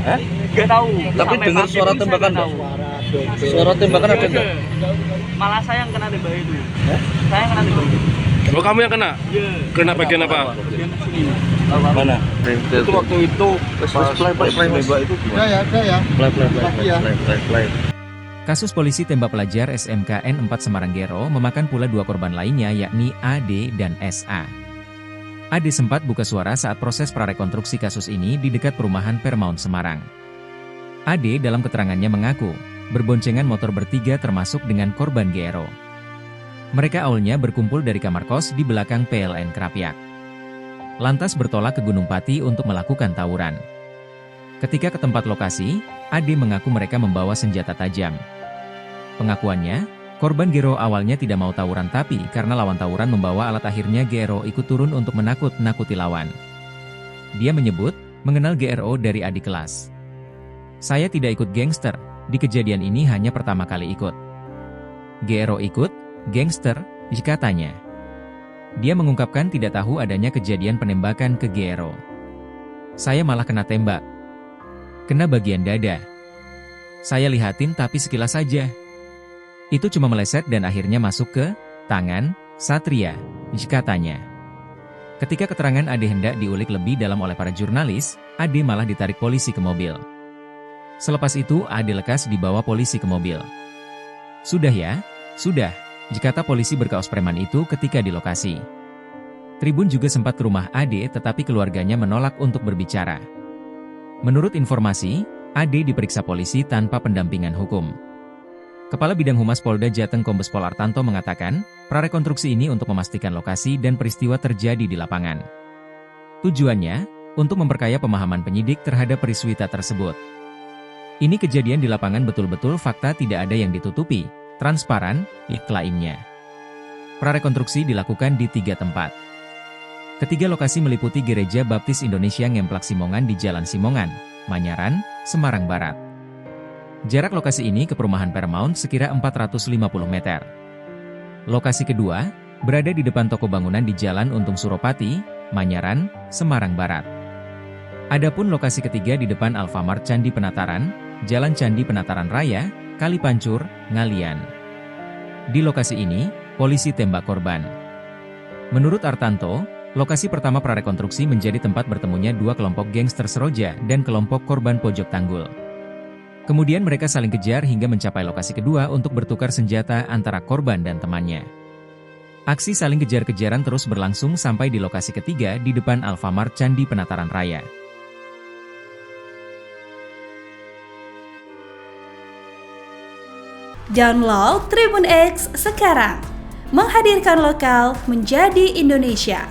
Hah? Nggak tahu. Tapi Sampai dengar maghrib suara itu saya tembakan nggak nggak? tahu. Suara tembakan ada nggak? Malah saya yang kena tembak itu. Hah? Saya yang kena tembak itu. Oh, kamu yang kena? Iya. Kena bagian apa? Bagian sini. Mana? Itu waktu itu pas nembak itu gimana? Play. Kasus polisi tembak pelajar SMKN 4 Semarang Gero memakan pula 2 korban lainnya yakni AD dan SA. AD sempat buka suara saat proses prarekonstruksi kasus ini di dekat perumahan Paramount Semarang. AD dalam keterangannya mengaku, berboncengan motor bertiga termasuk dengan korban Gero. Mereka awalnya berkumpul dari kamar kos di belakang PLN Krapyak. Lantas bertolak ke Gunung Pati untuk melakukan tawuran. Ketika ke tempat lokasi, AD mengaku mereka membawa senjata tajam. Pengakuannya, korban Gero awalnya tidak mau tawuran tapi karena lawan tawuran membawa alat akhirnya Gero ikut turun untuk menakut-nakuti lawan. Dia menyebut, mengenal GRO dari adik kelas. Saya tidak ikut gangster, di kejadian ini hanya pertama kali ikut. GRO ikut, gangster, katanya. Dia mengungkapkan tidak tahu adanya kejadian penembakan ke GRO. Saya malah kena tembak. Kena bagian dada. Saya lihatin tapi sekilas saja. Itu cuma meleset dan akhirnya masuk ke tangan Satria, katanya. Ketika keterangan Ade hendak diulik lebih dalam oleh para jurnalis, Ade malah ditarik polisi ke mobil. Selepas itu Ade lekas dibawa polisi ke mobil. Sudah ya, sudah, kata polisi berkaos preman itu ketika di lokasi. Tribun juga sempat ke rumah Ade tetapi keluarganya menolak untuk berbicara. Menurut informasi, Ade diperiksa polisi tanpa pendampingan hukum. Kepala Bidang Humas Polda Jateng Kombes Pol Artanto mengatakan, prarekonstruksi ini untuk memastikan lokasi dan peristiwa terjadi di lapangan. Tujuannya, untuk memperkaya pemahaman penyidik terhadap peristiwa tersebut. Ini kejadian di lapangan betul-betul fakta tidak ada yang ditutupi, transparan, klaimnya. Prarekonstruksi dilakukan di 3 tempat. Ketiga lokasi meliputi Gereja Baptis Indonesia Ngemplak Simongan di Jalan Simongan, Manyaran, Semarang Barat. Jarak lokasi ini ke perumahan Paramount sekira 450 meter. Lokasi kedua, berada di depan toko bangunan di Jalan Untung Suropati, Manyaran, Semarang Barat. Adapun lokasi ketiga di depan Alfamart Candi Penataran, Jalan Candi Penataran Raya, Kalipancur, Ngalian. Di lokasi ini, polisi tembak korban. Menurut Artanto, lokasi pertama prarekonstruksi menjadi tempat bertemunya 2 kelompok gangster Seroja dan kelompok korban Pojok Tanggul. Kemudian mereka saling kejar hingga mencapai lokasi kedua untuk bertukar senjata antara korban dan temannya. Aksi saling kejar-kejaran terus berlangsung sampai di lokasi ketiga di depan Alfamart Candi Penataran Raya. Download Tribun X sekarang, menghadirkan lokal menjadi Indonesia.